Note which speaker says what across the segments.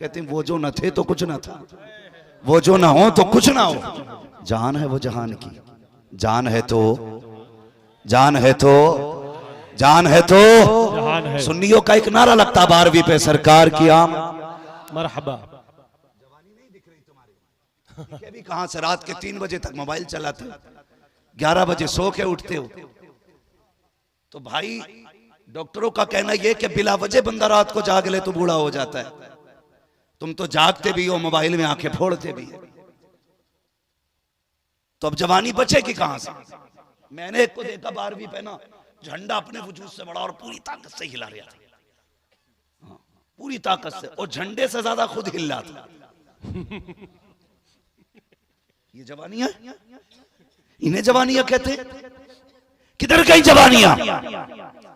Speaker 1: कहते हैं वो जो न थे तो कुछ न था, वो जो ना हो तो कुछ ना हो। जान है वो जहान की, जान है तो, जान है तो, जान है तो
Speaker 2: जहान है।
Speaker 1: सुन्नियों का एक नारा लगता 12वीं पे, सरकार की आम
Speaker 2: मरहबा।
Speaker 1: जवानी नहीं दिख रही तुम्हारी, ये भी कहां से रात के 3 बजे तक मोबाइल चलाते हो, 11 बजे सो के उठते हो। तो भाई डॉक्टरों का कहना यह कि बिला वजह बंदा रात को जाग ले तो बूढ़ा हो जाता है। तुम तो जागते भी हो, मोबाइल में आंखें फोड़ते भी है, तो अब जवानी बचेगी कहां से। मैंने एक को देखा 12वीं पे ना, झंडा अपने वजूद से बड़ा और पूरी ताकत से हिला रहा था, पूरी ताकत से, और झंडे से ज्यादा खुद हिल रहा था। ये जवानियां, इन्हें जवानियां कहते हैं। किधर गई जवानियां?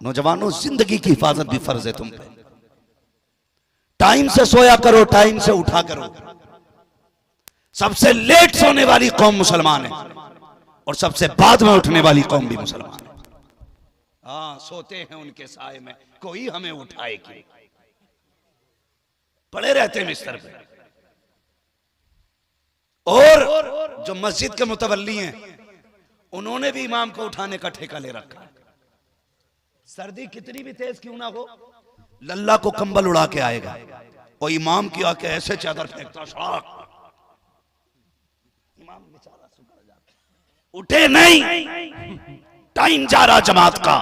Speaker 1: नौजवानों, जिंदगी की हिफाजत भी फर्ज है तुम पे। टाइम से सोया करो, टाइम से उठा करो। सबसे लेट सोने वाली कौम मुसलमान है और सबसे बाद में उठने वाली कौम भी मुसलमान है। हाँ, सोते हैं उनके साए में, कोई हमें उठाए क्यों, पड़े रहते हैं बिस्तर पे। और जो मस्जिद के मुतवल्ली हैं, उन्होंने भी इमाम को उठाने का ठेका ले रखा है। सर्दी कितनी भी तेज क्यों ना हो, लल्ला को कंबल उड़ा के आएगा और इमाम की आके ऐसे चादर फेंकता, शाक, इमाम बेचारा सुकर जाता, उठे नहीं। टाइम जा रहा जमात का,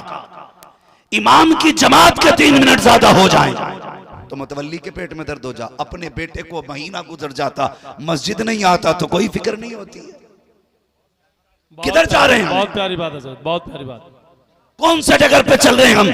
Speaker 1: इमाम की जमात के 3 मिनट ज्यादा हो जाएं तो मुतवल्ली के पेट में दर्द हो जा। अपने बेटे को महीना गुजर जाता, मस्जिद नहीं आता तो कोई फिक्र नहीं होती है। किधर जा रहे हैं?
Speaker 2: बहुत प्यारी बात है, बहुत प्यारी बात।
Speaker 1: कौन से जगह पे चल रहे हैं हम?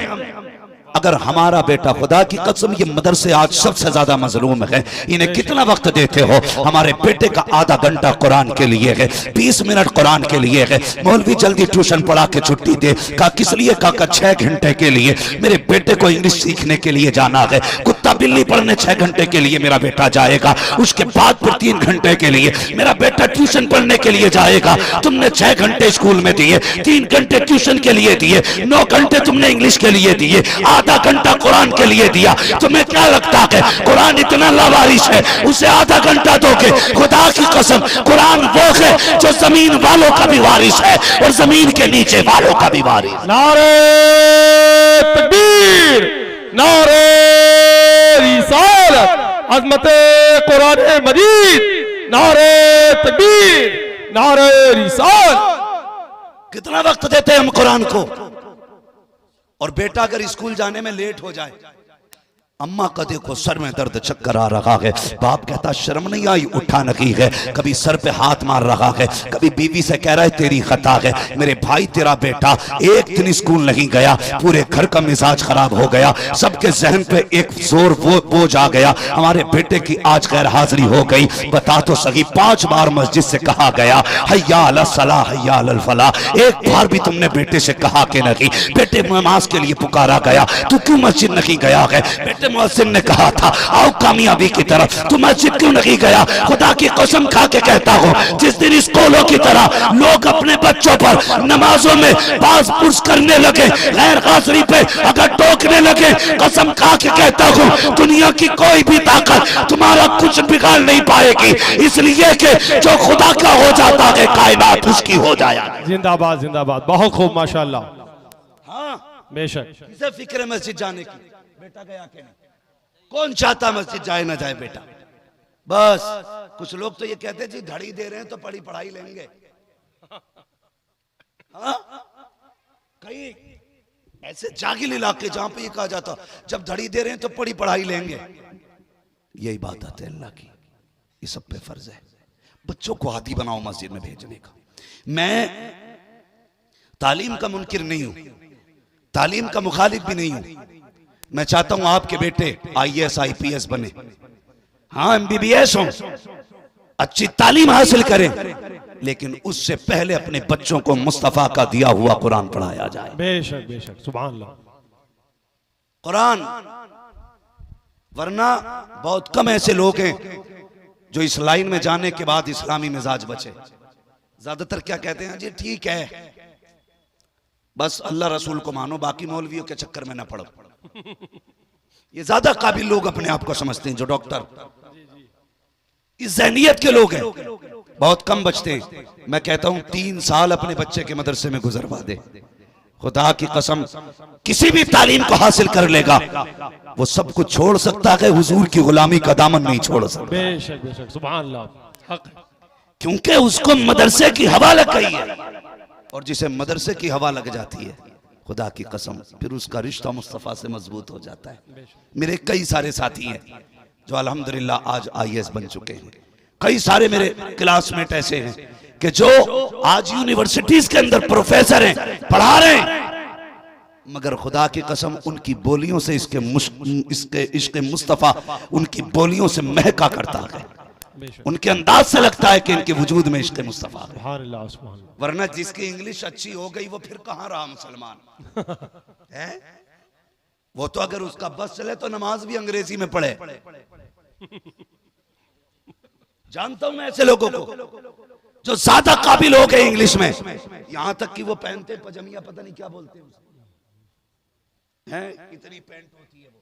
Speaker 1: अगर हमारा बेटा, खुदा की कसम ये मदरसे आज सबसे ज्यादा मजलूम है, इन्हें कितना वक्त देते हो? हमारे बेटे का आधा घंटा कुरान के लिए है, 20 मिनट कुरान के लिए है। मौलवी जल्दी ट्यूशन पढ़ा के छुट्टी दे। का किस लिए? का 6 घंटे के लिए। मेरे बेटे को इंग्लिश सीखने के लिए जाना है। कुत्ता बिल्ली पढ़ने 6 घंटे के लिए मेरा बेटा जाएगा, उसके बाद फिर 3 घंटे के लिए मेरा बेटा ट्यूशन पढ़ने के लिए जाएगा। तुमने 6 घंटे स्कूल में दिए, 3 घंटे ट्यूशन के लिए दिए, 9 घंटे तुमने इंग्लिश के लिए दिए, आधा घंटा कुरान के लिए दिया। तुम्हें क्या लगता है कुरान इतना लावारिस है, उसे आधा घंटा दोगे? खुदा की कसम, कुरान वो है जो जमीन वालों का भी वारिस है और जमीन के नीचे वालों का भी वारिस।
Speaker 2: नारे तकबीर, नारे रिसालत, अज़मते कुरान मजीद, नारे तकबीर, नारे रिसालत।
Speaker 1: कितना वक्त देते हैं हम कुरान को? और बेटा अगर स्कूल जाने में लेट हो जाए, अम्मा का देखो सर में दर्द, चक्कर आ रहा है, बाप कहता शर्म नहीं आई, उठा नहीं है, कभी सर पे हाथ मार रहा है, कभी बीवी से कह रहा है तेरी खता है। मेरे भाई, तेरा बेटा एक दिन स्कूल नहीं गया, पूरे घर का मिजाज खराब हो गया, सबके जहन पे एक जोर बोझ आ गया, हमारे बेटे की आज गैर हाजिरी हो गई। बता तो सही, 5 बार मस्जिद से कहा गया हय्या अला सलाह, हय्या अल फलाह, एक बार भी तुमने बेटे से कहा कि नहीं? बेटे नमाज के लिए पुकारा गया, तू क्यों मस्जिद नहीं गया है? बेटे मुअज्जिन ने कहा था आओ कामयाबी की तरफ, तू मस्जिद क्यों नहीं गया? खुदा की कसम खा के कहता हूं, जिस दिन स्कूलों की तरह लोग अपने बच्चों पर नमाजों में पास पुश करने लगे, गैर हाजिरी पे अगर टोकने लगे, कसम खा के कहता हूं दुनिया की कोई भी ताकत तुम्हारा कुछ बिगाड़ नहीं पाएगी, इसलिए कि जो खुदा का हो जाता है कायनात उसकी हो जाए।
Speaker 2: जिंदाबाद, जिंदाबाद, बहुत खूब, माशाल्लाह।
Speaker 1: हाँ,
Speaker 2: बेशक।
Speaker 1: किसे फिक्र है मस्जिद जाने की? बेटा गया कि नहीं? कौन चाहता मस्जिद जाए ना जाए बेटा? बस कुछ लोग तो ये कहते हैं जी धड़ी दे रहे हैं तो पढ़ी पढ़ाई लेंगे। हाँ? कई ऐसे जागिल इलाके जहां पे ये कहा जाता जब धड़ी दे रहे हैं तो पढ़ी पढ़ाई लेंगे। यही बात आती है अल्लाह की, ये सब पे फर्ज है बच्चों को आदी बनाओ मस्जिद में भेजने का। मैं तालीम का मुनकिर नहीं हूं, तालीम का मुखालिफ भी नहीं हूं। मैं चाहता हूं आपके बेटे IAS IPS बने, हाँ MBBS हो, अच्छी तालीम हासिल करें, लेकिन उससे पहले अपने बच्चों को मुस्तफा का दिया हुआ कुरान पढ़ाया जाए।
Speaker 2: बेशक, बेशक, सुभान अल्लाह।
Speaker 1: कुरान, वरना बहुत कम ऐसे लोग हैं जो इस लाइन में जाने के बाद इस्लामी मिजाज बचे। ज्यादातर क्या कहते हैं जी ठीक है बस अल्लाह रसूल को मानो, बाकी मौलवियों के चक्कर में ना पड़ो। ये ज्यादा काबिल लोग अपने आप को समझते हैं, जो डॉक्टर इस ज़हनियत के लोग हैं, बहुत कम बचते हैं। मैं कहता हूं 3 साल अपने बच्चे के मदरसे में गुजरवा दे, खुदा की कसम किसी भी तालीम को हासिल कर लेगा, वो सब कुछ छोड़ सकता है, हुजूर की गुलामी का दामन नहीं छोड़ सकता।
Speaker 2: बेशक बेशक सुभान अल्लाह, हक है।
Speaker 1: क्योंकि उसको मदरसे की हवा लग गई है, और जिसे मदरसे की हवा लग जाती है, खुदा की कसम फिर उसका रिश्ता मुस्तफ़ा से मजबूत हो जाता है। मेरे कई सारे साथी हैं जो अल्हम्दुलिल्लाह आज IAS बन चुके हैं। कई सारे मेरे क्लासमेट ऐसे हैं कि जो आज यूनिवर्सिटीज के अंदर प्रोफेसर हैं, पढ़ा रहे हैं, मगर खुदा की कसम उनकी बोलियों से इसके इश्क़ मुस्तफ़ा उनकी बोलियों से महका करता है। उनके अंदाज से लगता है कि इनके वजूद में इश्क़ मुस्तफ़ा है।
Speaker 2: सुभान अल्लाह, सुभान अल्लाह।
Speaker 1: वरना जिसकी इंग्लिश अच्छी हो गई वो फिर कहां रहा मुसलमान है? वो तो अगर उसका बस चले तो नमाज भी अंग्रेजी में पढ़े। जानता हूं मैं ऐसे लोगों को जो ज्यादा काबिल हो गए इंग्लिश में, यहां तक कि वो पहनते पजामिया, पता नहीं क्या बोलते हैं, इतनी पैंट होती है, वो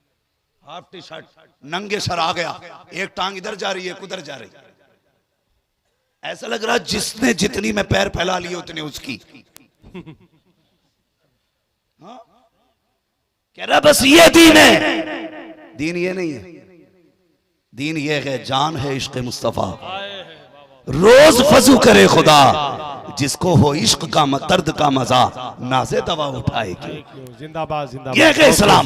Speaker 1: हाफ टी शर्ट, नंगे सर आ गया, एक टांग इधर जा रही है, उधर जा रही है, ऐसा लग रहा जिसने जितनी में पैर फैला लिए उतने उसकी। हाँ? कह रहा बस ये दीन है। दीन ये नहीं है, दीन ये है, जान है इश्क़ मुस्तफ़ा। रोज फजू करे खुदा, जिसको हो इश्क का दर्द का मजा, नाज़े दवा उठाएगी।
Speaker 2: जिंदाबाद जिंदाबाद,
Speaker 1: ये है इस्लाम।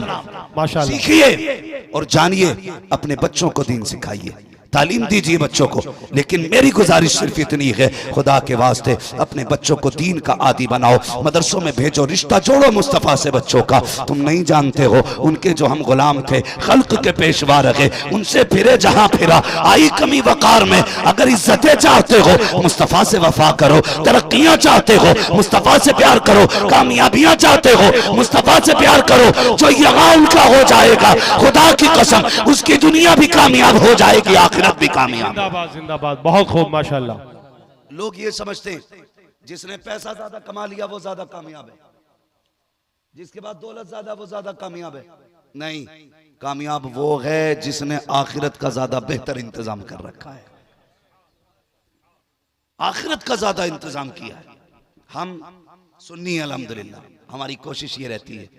Speaker 2: माशाअल्लाह।
Speaker 1: सीखिए और जानिए, अपने बच्चों को दीन सिखाइए, तालीम दीजिए बच्चों को। लेकिन मेरी गुजारिश सिर्फ इतनी है, खुदा के वास्ते अपने बच्चों को दीन का आदी बनाओ, मदरसों में भेजो, रिश्ता जोड़ो मुस्तफ़ा से बच्चों का। तुम नहीं जानते हो उनके जो हम गुलाम थे, खल्क के पेशवा रहे, उनसे फिरे जहां फिरा, आई कमी वकार में। अगर इज्जतें चाहते हो मुस्तफ़ा से वफा करो, तरक्कियां चाहते हो मुस्तफ़ा से प्यार करो, कामयाबियां चाहते हो मुस्तफ़ा से प्यार करो। जो यहाँ उनका हो जाएगा, खुदा की कसम उसकी दुनिया भी कामयाब हो जाएगी, आखिरत भी कामयाब।
Speaker 2: जिंदाबाद जिंदाबाद, बहुत खूब माशाअल्लाह।
Speaker 1: लोग ये समझते हैं जिसने पैसा ज्यादा कमा लिया वो ज्यादा कामयाब है, जिसके बाद दौलत ज्यादा वो ज्यादा कामयाब है। नहीं, कामयाब वो है जिसने आखिरत का ज्यादा बेहतर इंतजाम कर रखा है, आखिरत का ज्यादा इंतजाम किया है। हम सुन्नी अल्हम्दुलिल्लाह, हमारी कोशिश ये रहती है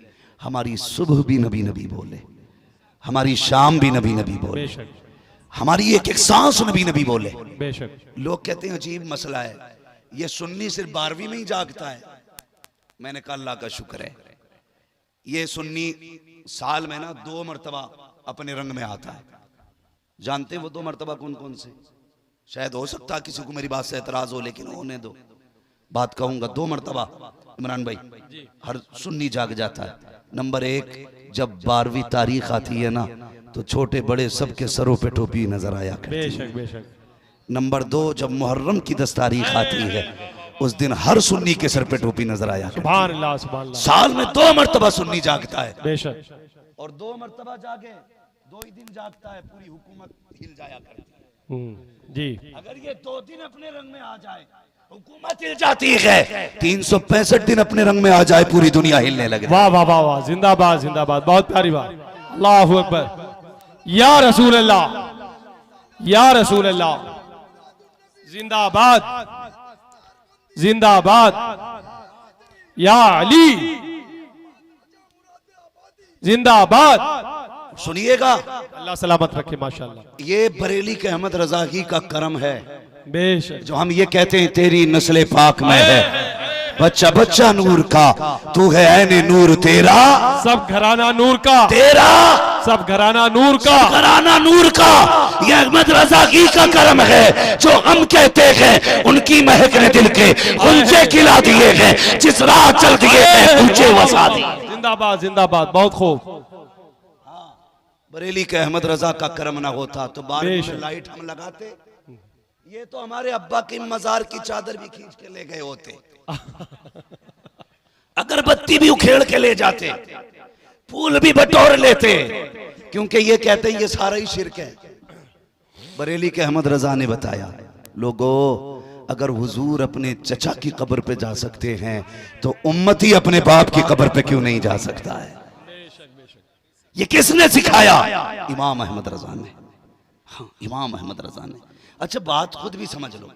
Speaker 1: हमारी सुबह भी नबी नबी बोले, हमारी शाम भी नबी नबी बोले, हमारी एक एक सांस नबी नबी बोले।
Speaker 2: बेशक।
Speaker 1: लोग कहते हैं अजीब मसला है, ये सुन्नी सिर्फ 12वीं में ही जागता है। मैंने कहा अल्लाह का शुक्र है, ये सुन्नी साल में ना 2 मरतबा अपने रंग में आता है। जानते हैं वो 2 मरतबा कौन कौन से? शायद हो सकता है किसी को मेरी बात से एतराज हो, लेकिन होने दो, बात कहूंगा। 2 मरतबा इमरान भाई हर सुन्नी जाग जाता है। नंबर 1, जब 12वीं तारीख आती है ना, तो छोटे बड़े सबके सरों पे टोपी नजर आया करती है।
Speaker 2: बेशक बेशक।
Speaker 1: नंबर 2, जब मुहर्रम की 10 तारीख आती है, उस दिन हर सुन्नी के सर पे टोपी नजर आया करती है।
Speaker 2: सुभान अल्लाह, सुभान अल्लाह।
Speaker 1: साल में 2 मरतबा सुन्नी जागता है,
Speaker 2: बेशक।
Speaker 1: और 2 मरतबा जागे 2 ही दिन जागता है, पूरी हुकूमत हिल जाया करती है।
Speaker 2: जी।
Speaker 1: अगर ये 2 दिन अपने रंग में आ जाए, हुकूमत हिल जाती है। 365 दिन अपने रंग में आ जाए, पूरी दुनिया हिलने लगे।
Speaker 2: वाह वाह वाह वाह, जिंदाबाद जिंदाबाद, बहुत प्यारी बात। अल्लाहु अकबर, या रसूल अल्लाह, या रसूल अल्लाह, जिंदाबाद जिंदाबाद, या अली जिंदाबाद।
Speaker 1: सुनिएगा,
Speaker 2: अल्लाह सलामत रखे माशाअल्लाह।
Speaker 1: ये बरेली के अहमद रजा ही का करम है
Speaker 2: बेशक।
Speaker 1: जो हम ये कहते हैं तेरी नस्ले पाक में है, बच्चा बच्चा नूर का, तू है ऐने नूर तेरा,
Speaker 2: सब घराना नूर का,
Speaker 1: तेरा
Speaker 2: सब घराना नूर का,
Speaker 1: घराना नूर का। ये अहमद रजा की का करम है जो हम कहते हैं उनकी महक ने दिल के ऊंचे खिला दिए हैं, जिस राह चल दिए हैं ऊंचे वसा दिए।
Speaker 2: जिंदाबाद जिंदाबाद, बहुत खूब।
Speaker 1: बरेली के अहमद रजा का करम ना होता तो 12 में लाइट हम लगाते, ये तो हमारे अब्बा की मजार की चादर भी खींच के ले गए होते, अगरबत्ती भी उखेड़ के ले जाते, फूल भी बटोर लेते, क्योंकि ये कहते हैं ये सारा ही शिरक है। बरेली के अहमद रजा ने बताया, लोगों अगर हुजूर अपने चचा की कब्र पे जा सकते हैं तो उम्मती अपने बाप की कब्र पे क्यों नहीं जा सकता है? ये किसने सिखाया? इमाम अहमद रजा ने। हाँ, इमाम अहमद रजा ने। अच्छा बात खुद भी समझ लो,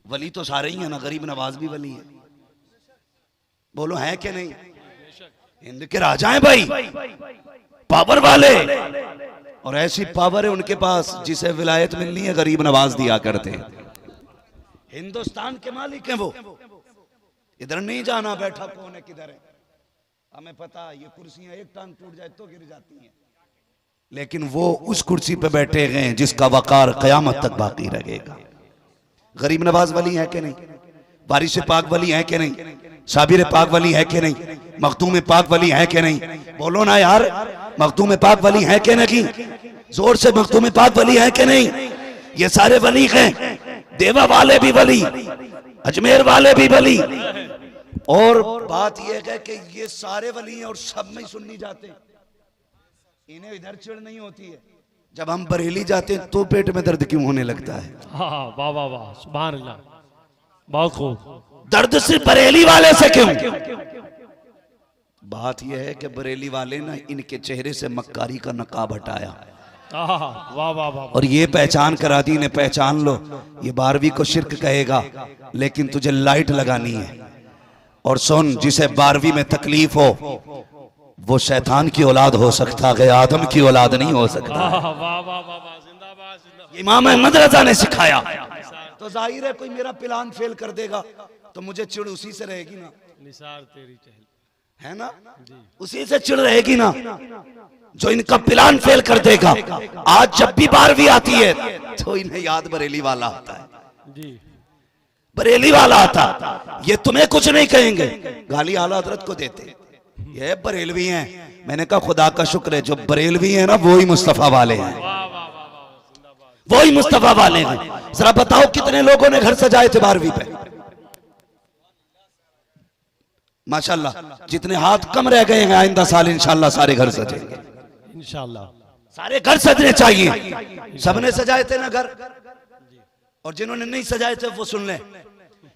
Speaker 1: वली तो सारे ही हैं ना, गरीब नवाज भी वली है, बोलो है कि नहीं? हिंद के राजा हैं भाई, पावर वाले, और ऐसी पावर है उनके पास जिसे विलायत मिलनी है गरीब नवाज दिया करते हैं। हिंदुस्तान के मालिक हैं वो, इधर नहीं जाना बैठा कौन है किधर है, हमें पता ये कुर्सियां एक टांग टूट जाए तो गिर जाती हैं, लेकिन वो उस कुर्सी पे बैठे हैं जिसका वकार कयामत तक बाकी रहेगा। गरीब नवाज वली है कि नहीं? वारिस पाक वली है कि नहीं? साबिर पाक वली है कि नहीं? मखदूम पाक वली है कि नहीं? बोलो ना यार, मखदूम पाक वली है कि नहीं? जोर से, मखदूम पाक वली है कि नहीं? ये सारे वली हैं, देवा वाले भी वली, अजमेर वाले भी वली। और बात यह है कि ये सारे वली हैं और सब में सुन्नी जाते हैं, इन्हें इधर चिढ़ नहीं होती है। जब हम बरेली जाते हैं तो पेट में दर्द क्यों होने लगता है?
Speaker 2: हाँ वाह वाह वाह, सुभान अल्लाह, बहुत खूब।
Speaker 1: दर्द सिर्फ बरेली वाले से क्यों? बात यह है कि बरेली वाले ना इनके चेहरे से मक्कारी का नकाब हटाया,
Speaker 2: वाह वाह वाह,
Speaker 1: और ये पहचान करा दी, इन्हें पहचान लो, ये 12वीं को शिर्क कहेगा लेकिन तुझे लाइट लगानी है। और सुन, जिसे 12वीं में तकलीफ हो वो शैतान की औलाद हो सकता है, आदम की औलाद नहीं हो सकता।
Speaker 2: वाह वाह वाह वाह, जिंदाबाद जिंदाबाद।
Speaker 1: इमाम अहमद रजा ने सिखाया, तो जाहिर है कोई मेरा प्लान फेल कर देगा तो मुझे चिढ़ उसी से रहेगी ना,
Speaker 2: निसार तेरी चहल,
Speaker 1: है ना, उसी से चिढ़ रहेगी ना जो इनका प्लान फेल कर देगा। आज जब भी 12वीं आती है तो इन्हें याद बरेली वाला आता है
Speaker 2: जी,
Speaker 1: बरेली वाला आता। ये तुम्हें कुछ नहीं कहेंगे, गाली आला हजरत को देते, ये बरेलवी हैं। मैंने कहा खुदा का शुक्र है जो बरेलवी हैं ना वो ही मुस्तफा वाले हैं, वो ही मुस्तफा वाले हैं। जरा बताओ कितने लोगों ने घर सजाए थे 12वीं पे? माशाल्लाह, जितने हाथ कम रह गए हैं आइंदा साल इंशाल्लाह सारे घर सजेंगे,
Speaker 2: इंशाल्लाह
Speaker 1: सारे घर सजने चाहिए। सबने सजाए थे ना घर, और जिन्होंने नहीं सजाए थे वो सुन ले,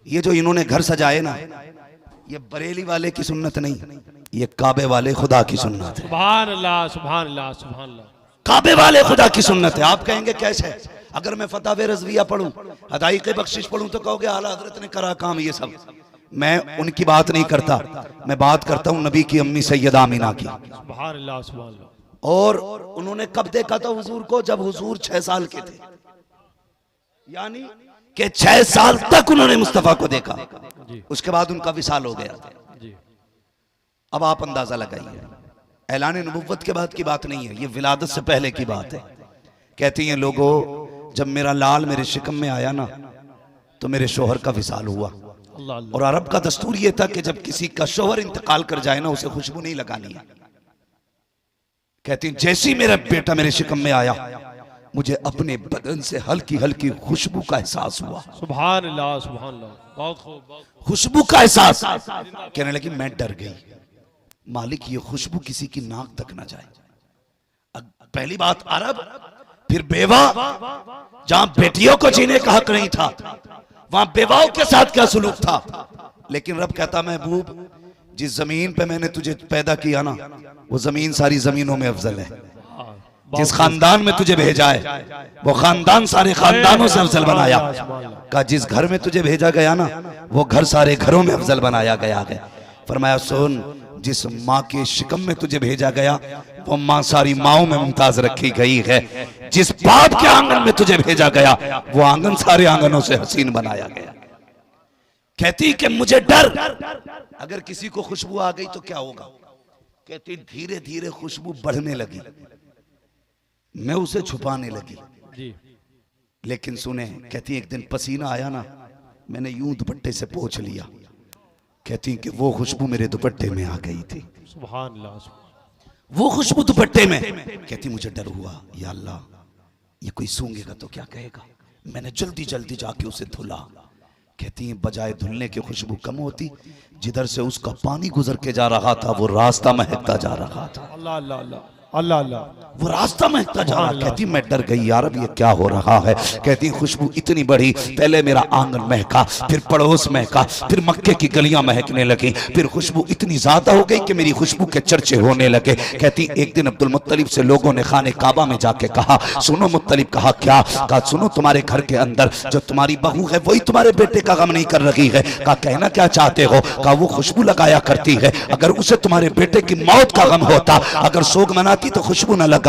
Speaker 1: ये जो इन्होंने घर सजाए ना ये बरेली वाले की सुन्नत नहीं, ये काबे वाले खुदा की सुन्नत है।
Speaker 2: सुभान अल्लाह सुभान अल्लाह सुभान अल्लाह,
Speaker 1: काबे वाले खुदा की सुन्नत है। आप कहेंगे कैसे? अगर मैं फतावे रज़विया पढ़ूं, हदाई के बख्शिश पढ़ूं तो कहोगे आला हजरत ने करा काम ये सब। मैं उनकी बात नहीं करता, मैं बात करता हूं नबी की अम्मी सैयदा आमिना की।
Speaker 2: सुभान अल्लाह सुभान अल्लाह।
Speaker 1: और उन्होंने कब देखा था हुजूर को? जब हुजूर 6 साल के थे, यानी कि 6 साल तक उन्होंने मुस्तफा को देखा, उसके बाद उनका विसाल हो गया। अब आप अंदाजा लगाइए, ऐलान नबुव्वत के बाद की बात नहीं है, ये विलादत से पहले की बात है। कहती हैं लोगों, जब मेरा लाल मेरे शिकम में आया ना तो मेरे शोहर का विसाल हुआ।
Speaker 2: अल्लाह अल्लाह।
Speaker 1: और अरब का दस्तूर ये था कि जब किसी का शोहर इंतकाल कर जाए ना उसे खुशबू नहीं लगानी है। कहती जैसे ही मेरा बेटा मेरे शिकम में आया मुझे अपने बदन से हल्की हल्की खुशबू का एहसास हुआ।
Speaker 2: सुभान अल्लाह सुभान अल्लाह, बहुत खूब बहुत खूब।
Speaker 1: खुशबू का एहसास। कहने लगी मैं डर गई, मालिक ये खुशबू किसी की नाक तक ना जाए। पहली बात अरब, फिर बेवा, जहां बेटियों को जीने का हक नहीं था वहां बेवाओं के साथ क्या सुलूक था। लेकिन रब कहता महबूब जिस जमीन पे मैंने तुझे पैदा किया ना वो जमीन सारी जमीनों में अफजल है। जिस खानदान में तुझे भेजा है वो खानदान सारे खानदानों से अफजल बनाया। का जिस घर में तुझे भेजा गया ना वो घर सारे घरों में अफजल बनाया गया है। फरमाया सुन, जिस माँ के शिकम में तुझे भेजा गया वो माँ सारी माओं में मुमताज रखी गई है। जिस बाप के आंगन में तुझे भेजा गया वो आंगन सारे आंगनों से हसीन बनाया गया। कहती कि मुझे डर, अगर किसी को खुशबू आ गई तो क्या होगा। कहती धीरे धीरे खुशबू बढ़ने लगी, मैं उसे छुपाने लगी
Speaker 2: जी।
Speaker 1: लेकिन सुने, कहती एक दिन पसीना आया ना मैंने यूं दुपट्टे से पोंछ लिया। कहती कि वो खुशबू मेरे दुपट्टे में आ गई थी।
Speaker 2: सुभान अल्लाह,
Speaker 1: वो खुशबू दुपट्टे में। कहती मुझे डर हुआ, या अल्लाह ये कोई सूंघेगा तो क्या कहेगा। मैंने जल्दी जल्दी जाके उसे धुला। कहती है बजाय धुलने की खुशबू कम होती, जिधर से उसका पानी गुजर के जा रहा था वो रास्ता महकता जा रहा था।
Speaker 2: अल्लाह अल्लाह अल्लाह अल्लाह अल्लाह।
Speaker 1: वो रास्ता महकता जा रहा। कहती मैं डर गई, यार अब ये क्या हो रहा है। कहती खुशबू इतनी बड़ी, पहले मेरा आंगन महका, फिर पड़ोस महका, फिर मक्के की गलियां महकने लगी, फिर खुशबू इतनी ज्यादा हो गई कि मेरी खुशबू के चर्चे होने लगे। कहती एक दिन अब्दुल मुत्तलिब से लोगों ने खाने काबा में जाके कहा, सुनो मुत्तलिब। कहा क्या? कहा सुनो, तुम्हारे घर के अंदर जो तुम्हारी बहू है वही तुम्हारे बेटे का गम नहीं कर रही है। कहा कहना क्या चाहते हो? कहा वो खुशबू लगाया करती है, अगर उसे तुम्हारे बेटे की मौत का गम होता, अगर सोग मनाती तो खुशबू न लगाती।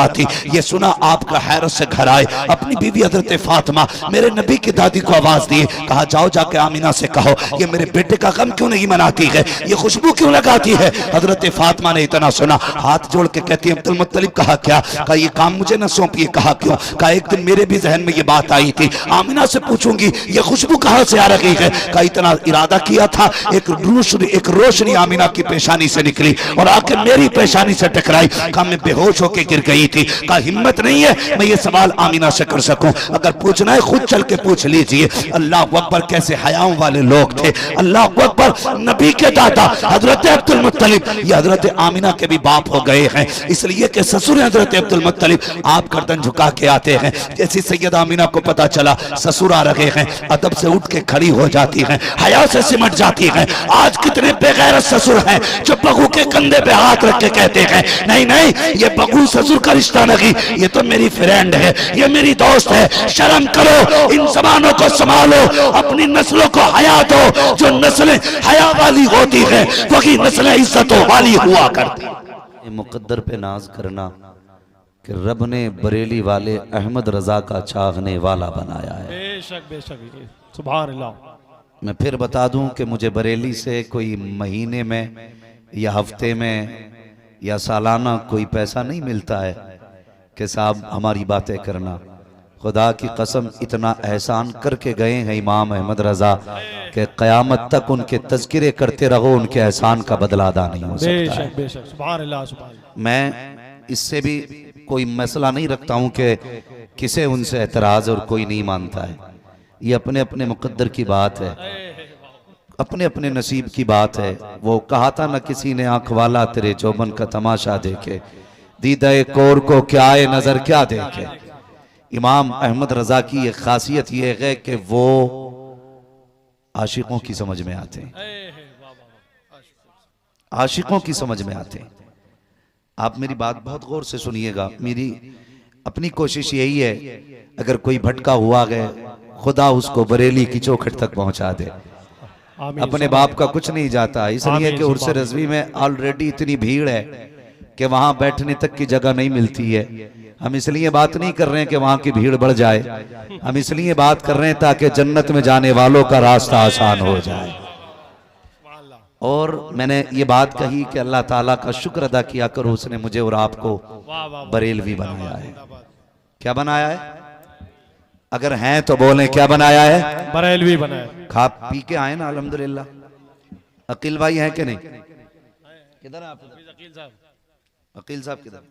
Speaker 1: ये सुना आपका हैरत से घर आए, अपनी बीवी हजरत फातिमा मेरे नबी की दादी को आवाज दी। कहा जाओ जाके आमिना से कहो ये मेरे बेटे का गम क्यों नहीं मनाती है, ये खुशबू क्यों लगाती है। हजरत फातिमा ने इतना सुना, हाथ जोड़ के कहती है अब्दुल मुत्तलिब। कहा क्या? कहा ये काम मुझे न सौंपिए। कहा क्यों? कहा एक दिन मेरे भी जहन में ये बात आई थी, आमिना से पूछूंगी ये खुशबू कहां से आ रही है। कहा इतना इरादा किया था, एक रोशनी आमिना की पेशानी से निकली और आके मेरी पेशानी से टकराई। कहा मैं बेहोश होकर गिर गई थी। कहा हिम्मत नहीं है मैं ये सवाल आमिना से कर सकूं, अगर पूछना है खुद चल के पूछ लीजिए। अल्लाह अकबर, कैसे हयाओं वाले लोग थे। अल्लाह अकबर, नबी के दादा हजरत अब्दुल मुत्तलिब ये हजरत आमिना के भी बाप हो गए हैं, इसलिए कि ससुर हजरत अब्दुल मुत्तलिब आप गर्दन झुका के आते हैं। जैसी सैयद आमिना को पता चला ससुर आ रहे हैं, अदब से उठ के खड़ी हो जाती हैं, हया से सिमट जाती हैं। आज कितने बेगैरत ससुर हैं जो बहू के कंधे पे हाथ रख के कहते हैं नहीं नहीं ये बहू ससुर का रिश्ता नहीं, ये तो मेरी फ्रेंड है, ये मेरी दोस्त है। शर्म करो, इन जबानों को संभालो, अपनी नस्लों को हया दो। जो नस्लें हया वाली होती है वही नस्लें इज्जतों वाली हुआ करती।
Speaker 3: मुकद्दर पे नाज करना कि रब ने बरेली वाले अहमद रजा का चाहने वाला बनाया है।
Speaker 2: बेशक बेशक, सुभान अल्लाह।
Speaker 3: मैं फिर बता दूं कि मुझे बरेली से कोई महीने में या हफ्ते में या सालाना कोई पैसा नहीं मिलता है कि साहब हमारी बातें करना। खुदा की कसम इतना एहसान करके गए हैं इमाम अहमद रजा कि क़यामत तक उनके तज़किरे करते रहो, उनके एहसान का बदला अदा नहीं हो सकता है।
Speaker 2: बेशक बेशक, सुभान अल्लाह सुभान अल्लाह।
Speaker 3: मैं इससे भी कोई मसला नहीं रखता हूं कि किसे उनसे एतराज़ और कोई नहीं मानता है। ये अपने अपने मुकद्दर की बात है, अपने अपने नसीब की बात है। वो कहा था ना किसी ने, आंख वाला तेरे चौबन का तमाशा देखे, दीदाए कोर को क्या है नजर क्या देखे। इमाम अहमद रजा की ये खासियत ये है कि वो आशिकों की समझ में आते हैं, आशिकों की समझ में आते हैं। आप मेरी बात बहुत गौर से सुनिएगा। मेरी अपनी कोशिश यही है, अगर कोई भटका हुआ गए खुदा उसको बरेली की चौखट तक पहुंचा दे। अपने बाप का कुछ नहीं जाता, इसलिए कि उर्स रज़वी में ऑलरेडी इतनी भीड़ है कि वहां बैठने तक की जगह नहीं मिलती है। हम इसलिए बात नहीं कर रहे हैं कि वहां की भीड़ बढ़ जाए, हम इसलिए बात कर रहे हैं ताकि जन्नत में जाने वालों का रास्ता आसान हो जाए। और मैंने ये बात कही कि अल्लाह ताला का शुक्र अदा किया करो, उसने मुझे और आपको बरेलवी बनाया है। क्या बनाया है? अगर हैं तो बोलें क्या बनाया है?
Speaker 2: बरेलवी बनाया।
Speaker 3: खा पी के आए ना अल्हम्दुलिल्लाह। अकील भाई हैं कि नहीं? किधर है आप? अकील साहब किधर?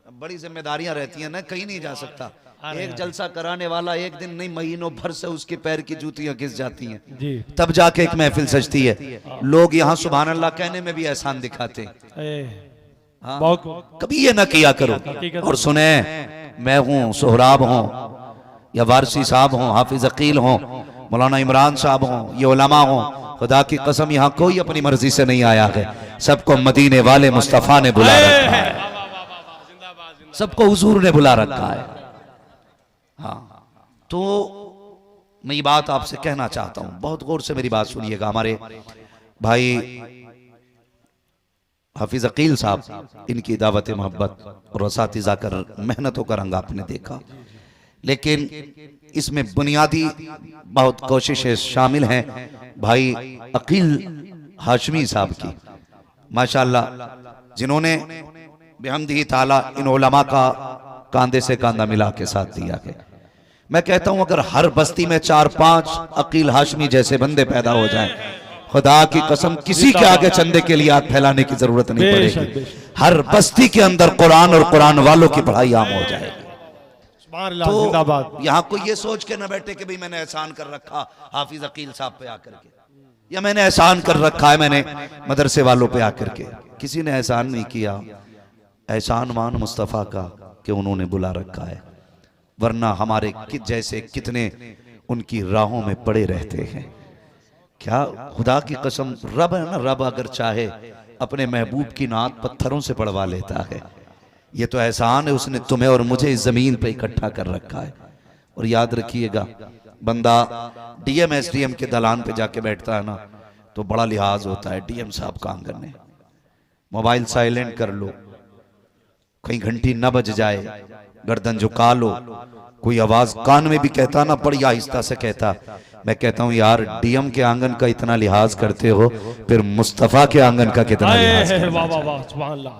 Speaker 3: बड़ी जिम्मेदारियां रहती हैं ना, कहीं नहीं जा सकता। एक जलसा कराने वाला एक दिन नहीं महीनों भर से उसके पैर की जूतियां घिस जाती हैं
Speaker 2: जी,
Speaker 3: तब जाके एक महफिल सजती है। लोग यहाँ सुभान अल्लाह कहने में भी एहसान दिखाते हैं। हाँ, कभी ये ना किया करो। और सुने, मैं हूँ, सोहराब हूँ या वारसी साहब हूँ, हाफिज अकील हूँ, मौलाना इमरान साहब हूँ, ये उलमा हूँ, खुदा की कसम यहाँ कोई अपनी मर्जी से नहीं आया है। सबको मदीने वाले मुस्तफा ने बुला रखा है, सबको हुजूर ने बुला रखा है। हाँ, तो मैं ये बात आपसे कहना चाहता हूं, बहुत गौर से मेरी बात सुनिएगा। हमारे भाई हाफिज अकील साहब, इनकी दावत मोहब्बत और असातिज़ा कर मेहनतों का रंग आपने देखा, लेकिन इसमें बुनियादी बहुत कोशिशें शामिल हैं भाई अकील हाशमी साहब की, माशाअल्लाह, जिन्होंने बेहमदिही ताला इन उलमा का कांधे से कांधा मिला के साथ दिया है। मैं कहता हूं अगर हर बस्ती में 4-5 अकील हाशमी जैसे बंदे पैदा हो जाएं, खुदा की कसम किसी के आगे चंदे के लिए हाथ फैलाने की जरूरत नहीं पड़ेगी। हर बस्ती के अंदर कुरान और कुरान वालों की पढ़ाई आम हो जाएगी। तो यहाँ कोई ये सोच के न बैठे कि भाई मैंने एहसान कर रखा हाफिज अकील साहब पे आकर के, या मैंने एहसान कर रखा है मैंने मदरसे वालों पे आकर के। किसी ने एहसान नहीं किया। एहसान मान मुस्तफ़ा का कि उन्होंने बुला रखा है, वरना हमारे जैसे कितने उनकी राहों में पड़े रहते हैं। क्या खुदा की कसम, रब है ना, रब अगर चाहे अपने महबूब की नात पत्थरों से पड़वा लेता है। ये तो एहसान है, उसने तुम्हें और मुझे इस जमीन पे इकट्ठा कर रखा है। और याद रखिएगा, बंदा डीएम एसडीएम के दलान पे जाके बैठता है ना, तो बड़ा लिहाज होता है डीएम साहब का आंगन में। मोबाइल साइलेंट कर लो, कहीं घंटी न बज जाए, गर्दन झुका लो, कोई आवाज कान में भी कहता ना, बड़ी आहिस्ता से कहता। मैं कहता हूं यार, डीएम के आंगन का इतना लिहाज करते हो, फिर मुस्तफा के आंगन का कितना लिहाज करते हो?
Speaker 2: वाह वाह वाह, सुभान अल्लाह।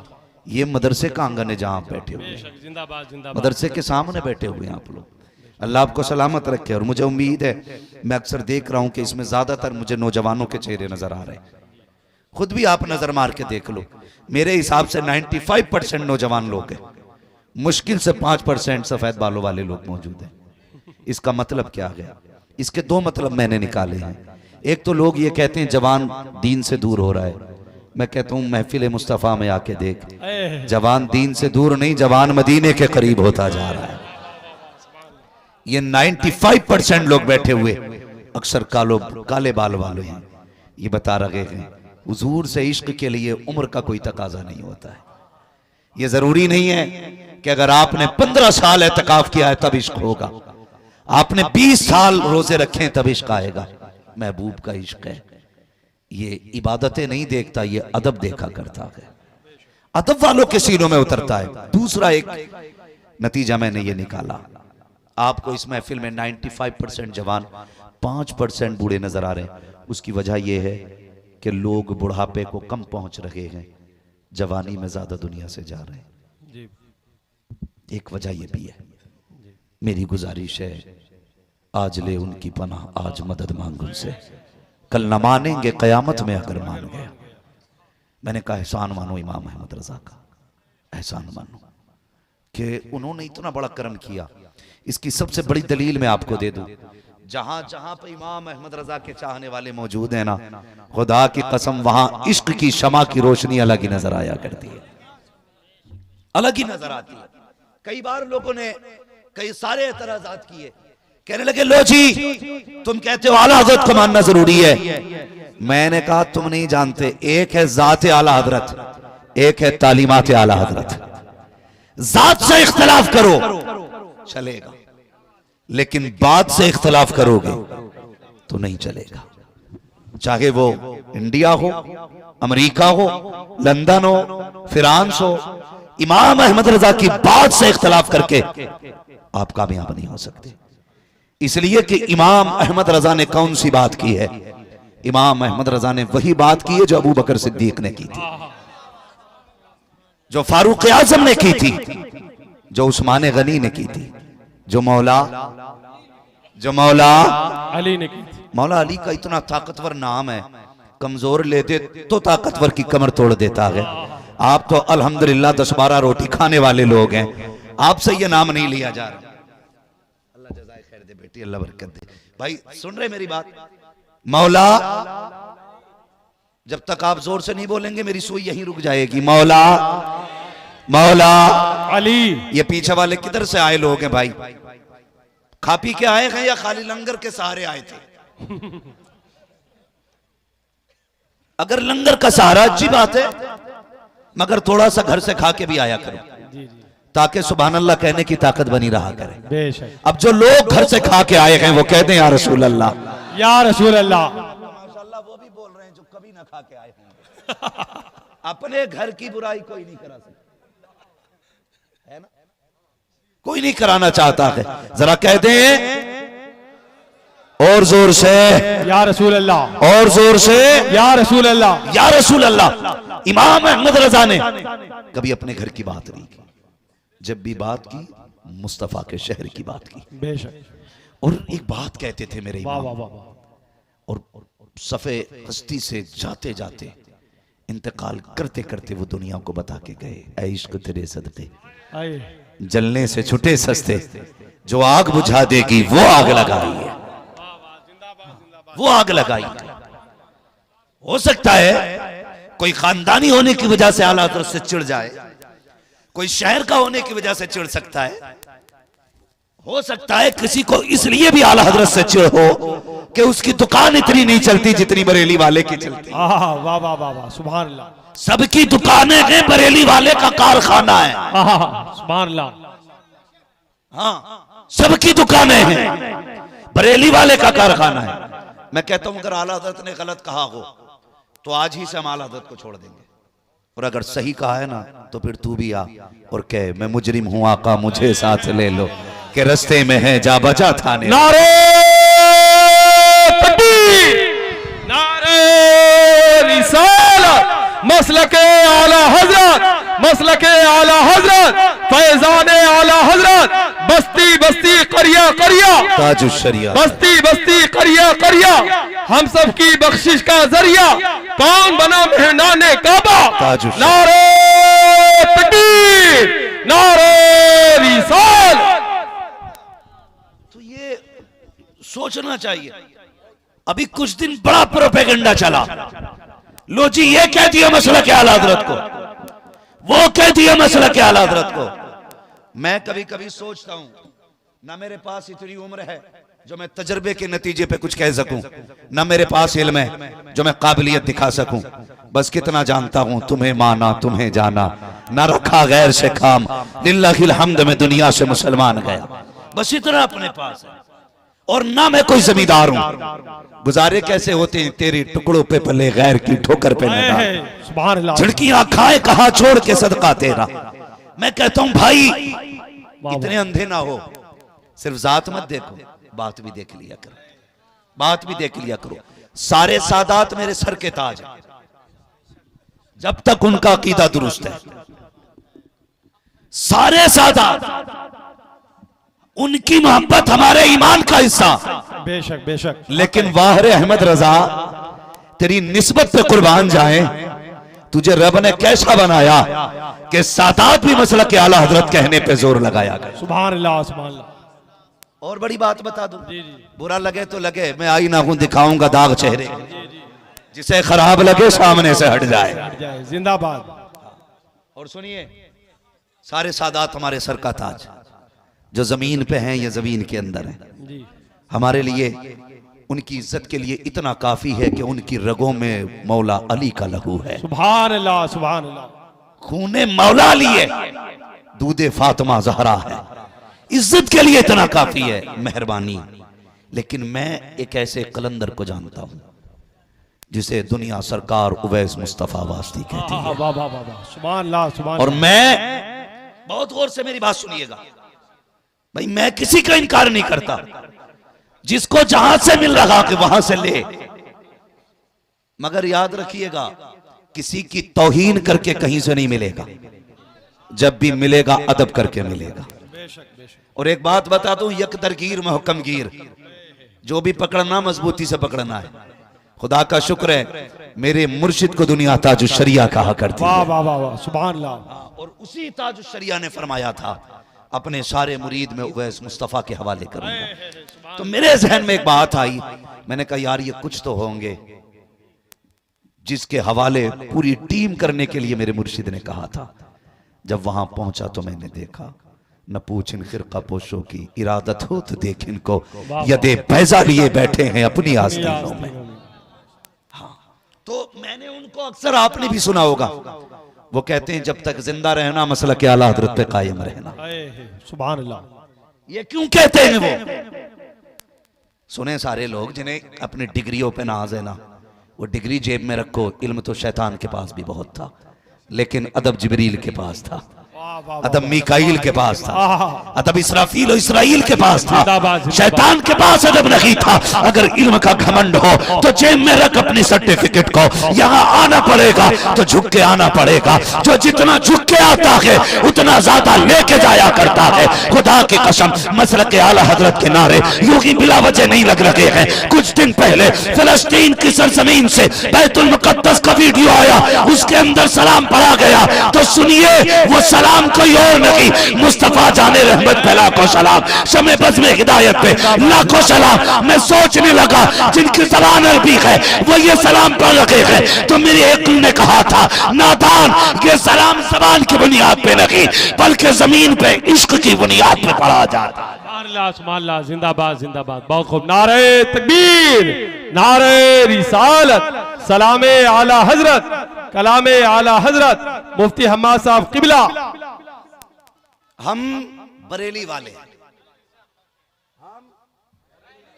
Speaker 3: ये मदरसे का आंगन है जहां आप बैठे हुए हैं,
Speaker 2: जिंदाबाद जिंदाबाद।
Speaker 3: मदरसे के सामने बैठे हुए हैं आप लोग। अल्लाह आपको सलामत रखे। और मुझे उम्मीद है, मैं अक्सर देख रहा हूं कि इसमें ज्यादातर मुझे नौजवानों के चेहरे नजर आ रहे हैं। खुद भी आप नजर मार के देख लो, मेरे हिसाब से 95% नौजवान लोग हैं, मुश्किल से 5% सफेद बालों वाले लोग मौजूद हैं। इसका मतलब क्या है? इसके दो मतलब मैंने निकाले हैं। एक तो लोग ये कहते हैं जवान दीन से दूर हो रहा है। मैं कहता हूं महफिल मुस्तफ़ा में आके देख, जवान दीन से दूर नहीं, जवान मदीने के करीब होता जा रहा है। ये 95% लोग बैठे हुए अक्सर काले बाल वाले हैं। ये बता रहे हैं हुजूर से इश्क के लिए उम्र का कोई तकाजा नहीं होता है। ये जरूरी नहीं है कि अगर आपने 15 साल एतकाफ किया है तब इश्क होगा, आपने 20 साल रोजे रखे तब इश्क आएगा। महबूब का इश्क है, ये इबादतें नहीं देखता, ये अदब देखा करता है, अदब वालों के सीनों में उतरता है। दूसरा एक नतीजा मैंने ये निकाला, आपको इस महफिल में 95% जवान, 5% बूढ़े नजर आ रहे हैं। उसकी वजह यह है कि लोग बुढ़ापे को कम पहुंच रहे हैं, जवानी में ज्यादा दुनिया से जा रहे हैं। एक वजह यह भी है। मेरी गुजारिश है, आज ले उनकी पनाह, आज मदद मांग उनसे, कल न मानेंगे कयामत में अगर मान गया। मैंने कहा एहसान मानो इमाम अहमद रजा का, एहसान मानो कि उन्होंने इतना बड़ा करम किया। इसकी सबसे बड़ी दलील मैं आपको दे दूं, जहां जहां पर इमाम अहमद रजा के चाहने वाले मौजूद हैं ना, खुदा की कसम वहां इश्क की शमा की रोशनी अलग ही नजर आया करती है, अलग ही नजर आती है। कई बार लोगों ने कई सारे एतराजात किए, कहने लगे लो जी तुम कहते हो आला हजरत को मानना जरूरी है। मैंने कहा तुम नहीं जानते, एक है जाते आला हजरत, एक है तालीमात आला हजरत। जात से इख्तलाफ करो चलेगा, लेकिन बात से इख्तलाफ करोगे तो नहीं चलेगा। चाहे वो इंडिया हो, अमेरिका हो, लंदन हो, फ्रांस हो, इमाम अहमद रजा की बात से इख्तलाफ करके आप कामयाब नहीं हो सकते। इसलिए कि इमाम अहमद रजा ने कौन सी बात की है? इमाम अहमद रजा ने वही बात की है जो अबू बकर सिद्दीक ने की थी, जो फारूक आजम ने की थी, जो उस्मान गनी ने की थी, जो मौला
Speaker 2: अली ने की थी।
Speaker 3: मौला अली का इतना ताकतवर नाम है, कमजोर लेते तो ताकतवर की कमर तोड़ देता है। आप तो अल्हम्दुलिल्लाह 10-12 रोटी खाने वाले लोग हैं, आपसे ये नाम नहीं लिया जा रहा। अल्लाह जज़ाए खैर दे बेटी, अल्लाह बरकत दे। भाई सुन रहे मेरी बात? मौला, जब तक आप जोर से नहीं बोलेंगे मेरी सुई यहीं रुक जाएगी। मौला मौला
Speaker 2: अली।
Speaker 3: ये पीछे वाले किधर से आए लोग हैं भाई? खा पी के आए हैं या खाली लंगर के सहारे आए थे? अगर लंगर का सहारा अच्छी बात है, मगर थोड़ा सा घर से खा के भी आया करो, ताकि सुभान अल्लाह कहने की ताकत बनी रहा करे।
Speaker 2: बेशक।
Speaker 3: अब जो लोग घर से खा के आए हैं वो कहते हैं या रसूल अल्लाह,
Speaker 2: या रसूल अल्लाह।
Speaker 3: माशाअल्लाह वो भी बोल रहे हैं जो कभी ना खा के आए हैं। अपने घर की बुराई कोई नहीं करा सकता है ना, कोई नहीं कराना चाहता है। जरा कह दें और जोर से
Speaker 2: या रसूल अल्लाह,
Speaker 3: और जोर से
Speaker 2: या रसूल अल्लाह,
Speaker 3: या रसूल अल्लाह। इमाम अहमद रजा ने कभी अपने घर की बात नहीं की, जब भी बात की मुस्तफा के शहर की बात की।
Speaker 2: बेशक।
Speaker 3: और एक बात कहते थे मेरे
Speaker 2: वाह
Speaker 3: इमाम,
Speaker 2: वाह वाह वाह।
Speaker 3: और सफ़े हस्ती से जाते जाते इंतकाल करते करते वो दुनिया को बता के गए, ऐ इश्क तेरे सदके
Speaker 2: आइए।
Speaker 3: जलने से छुटे सस्ते, जो आग बुझा देगी वो आग लगाई है, वो आग लगाई है। हो सकता है कोई खानदानी होने की वजह से आला हज़रत से चिढ़ जाए,
Speaker 1: कोई शहर का होने की वजह से चिढ़ सकता है, हो सकता है किसी को इसलिए भी आला हजरत से चिढ़ हो कि उसकी दुकान इतनी नहीं चलती जितनी बरेली वाले की चलती।
Speaker 2: वाह वाह वाह वाह वाह, सुभान अल्लाह।
Speaker 1: सबकी दुकानें हैं, बरेली वाले का कारखाना है।
Speaker 2: सुभान अल्लाह।
Speaker 1: हाँ, सबकी दुकानें हैं, बरेली वाले का कारखाना है। मैं कहता हूं अगर आला हजरत ने गलत कहा हो तो आज ही से हम आला हजरत को छोड़ देंगे, और अगर सही कहा है ना तो फिर तू भी आ और कह मैं मुजरिम हूं आका मुझे साथ ले लो के रस्ते में है जा बजा थाने।
Speaker 2: नारे तकबीर, नारे रिसालत, मसलके आला हजरत, मसलके आला हजरत, फैजाने आला हजरत, बस्ती बस्ती करिया करिया,
Speaker 1: ताजुश शरिया,
Speaker 2: बस्ती बस्ती करिया करिया, हम सब की बख्शिश का जरिया, कौन बना मेहनाने काबा।
Speaker 1: ताजुश
Speaker 2: नारे तकबीर, नारे रिसालत।
Speaker 1: तो ये सोचना चाहिए। अभी कुछ दिन बड़ा प्रोपेगेंडा चला, लो जी ये कह दिया मसला के आला हजरत को, वो कह दिया मसला के आला हजरत को। मैं कभी कभी सोचता हूं ना मेरे पास इतनी उम्र है जो मैं तजर्बे के नतीजे पे कुछ कह सकूं, ना मेरे पास इल्म है जो मैं काबिलियत दिखा सकूं। बस कितना जानता हूं तुम्हें माना तुम्हें जाना, ना रखा गैर से काम, लिल्लाहिल हम्द में दुनिया से मुसलमान गया। बस इतना अपने पास है, और ना मैं कोई जमींदार हूं। गुजारे कैसे होते हैं तेरे टुकड़ों पे पले गैर की ठोकर पे न डाल,
Speaker 2: सुभान अल्लाह।
Speaker 1: झिड़कियां खाए कहा छोड़ के सदका तेरा। मैं कहता हूं भाई इतने अंधे ना हो, सिर्फ जात मत देखो, बात भी देख लिया करो, बात भी देख लिया करो। सारे सादात मेरे सर के ताज हैं, जब तक उनका अकीदा दुरुस्त है। सारे सादात, उनकी मोहब्बत हमारे ईमान का हिस्सा।
Speaker 2: बेशक बेशक।
Speaker 1: लेकिन वाहरे अहमद रजा तेरी निस्बत पे कुर्बान जाए, तुझे रब ने कैसा बनाया कि सादात भी मसला के आला हजरत कहने पे जोर लगाया गया।
Speaker 2: सुभान अल्लाह सुभान अल्लाह।
Speaker 1: और बड़ी बात बता दूं, बुरा लगे तो लगे, मैं आई ना हूं दिखाऊंगा दाग चेहरे, जिसे खराब लगे सामने से हट जाए।
Speaker 2: जिंदाबाद।
Speaker 1: और सुनिए, सारे सादात हमारे सर का ताज, जो जमीन पे हैं या जमीन के अंदर हैं। हमारे लिए उनकी इज्जत के लिए इतना काफी है कि उनकी रगों में मौला अली का लहू है।
Speaker 2: सुभान अल्लाह सुभान अल्लाह।
Speaker 1: खूने मौला अली है, दूधे फातिमा जहरा है। इज्जत के लिए इतना काफी है, मेहरबानी। लेकिन मैं एक ऐसे कलंदर को जानता हूं जिसे दुनिया सरकार उवैस मुस्तफा वास्ती कहती है।
Speaker 2: सुभान अल्लाह सुभान।
Speaker 1: और मैं, बहुत गौर से मेरी बात सुनिएगा भाई, मैं किसी का इनकार नहीं करता, जिसको जहां से मिल रहा कि वहां से ले, मगर याद रखिएगा किसी की तौहीन करके कहीं से नहीं मिलेगा, जब भी मिलेगा अदब करके मिलेगा। और एक बात बता दूं, यकदरगीर महकमगीर, जो भी पकड़ना मजबूती से पकड़ना है। खुदा का शुक्र है मेरे मुर्शिद को दुनिया ताजुश शरिया कहा करती है।
Speaker 2: वाह वाह वाह वाह सुभान अल्लाह।
Speaker 1: और उसी ताजुश शरिया ने फरमाया था अपने सारे मुरीद में उवैस मुस्तफा के हवाले करूंगा। तो मेरे जहन में एक बात आई, मैंने कहा यार ये कुछ तो होंगे जिसके हवाले पूरी टीम करने के लिए मेरे मुर्शिद ने कहा था। जब वहां पहुंचा तो मैंने देखा, न पूछ इन फिरका पोशों की इरादत हो तो देख इनको, यदे पैसा लिए बैठे हैं अपनी आस्तीनों में। हाँ, तो मैंने उनको अक्सर आपने भी सुना होगा, वो कहते हैं जब तक जिंदा रहना मसला के आला हजरत पे कायम रहना।
Speaker 2: सुभान अल्लाह।
Speaker 1: ये क्यों कहते हैं वो? सुने सारे लोग जिन्हें अपनी डिग्रियों पे नाज है ना, वो डिग्री जेब में रखो, इल्म तो शैतान के पास भी बहुत था, लेकिन अदब जिब्रील के पास था, अदब मीकाईल के पास था, अदब इसराफील और इसराइल के पास था, शैतान के पास अदब नहीं था। अगर इल्म का घमंड हो तो जेब में रख अपनी सर्टिफिकेट को, यहाँ आना पड़ेगा तो झुक के आना पड़ेगा। जो जितना झुक के आता है उतना ज्यादा लेके जाया करता है। खुदा की कसम, मसलक के आला हजरत के नारे यूं ही बिला वजह नहीं लग रहे हैं। कुछ दिन पहले फिलिस्तीन की सरजमीन से बैतुल मुकद्दस का वीडियो आया, उसके अंदर सलाम पढ़ा गया, तो सुनिए वो सलाम सलाम कोई और नहीं, मुस्तफा जाने रहमत पे लाखों सलाम, शमे बज़्म हिदायत पे लाखों सलाम। मैं सोचने लगा जिनकी ज़बान अरबी है वो ये सलाम पढ़ रहे हैं, तो मेरी एक ने कहा था नादान, ये सलाम ज़बान की बुनियाद पे नहीं बल्कि जमीन पे इश्क की बुनियाद पे पढ़ा जाता है।
Speaker 2: सुभान अल्लाह, जिंदाबाद जिंदाबाद, बहुत खूब। नारे तकबीर, नारे रिसालत, सलामे आला हजरत, कलामे आला हजरत मुफ्ती हम्माद साहब किबला।
Speaker 1: हम बरेली वाले,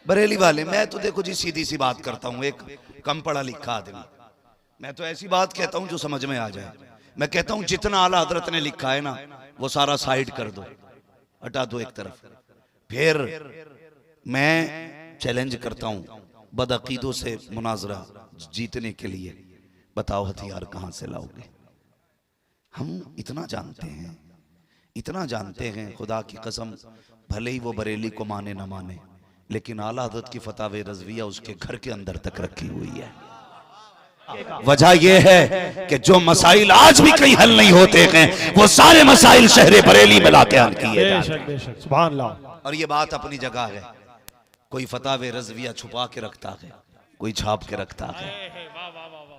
Speaker 1: बरेली वाले। मैं तो देखो जी सीधी सी बात करता हूं, एक कम पढ़ा लिखा आदमी, मैं तो ऐसी बात कहता हूं जो समझ में आ जाए। मैं कहता हूं जितना आला हजरत ने लिखा है ना वो सारा साइड कर दो, हटा दो एक तरफ। फिर मैं चैलेंज करता हूं बदअकीदों से मुनाजरा जीतने के लिए, बताओ हथियार कहां से लाओगे? हम इतना जानते हैं, इतना जानते हैं, खुदा की कसम, भले ही वो बरेली को माने ना माने, लेकिन आला हज़रत की फतावे रज़विया उसके घर के अंदर तक रखी हुई है। वजह यह है कि जो मसाइल आज भी कहीं हल नहीं होते हैं वो सारे मसाइल शहर बरेली में लाके हल किए जाते हैं।
Speaker 2: सुभान अल्लाह।
Speaker 1: और ये बात अपनी जगह है। कोई फतावे रज़विया छुपा के रखता है, कोई छाप के रखता है।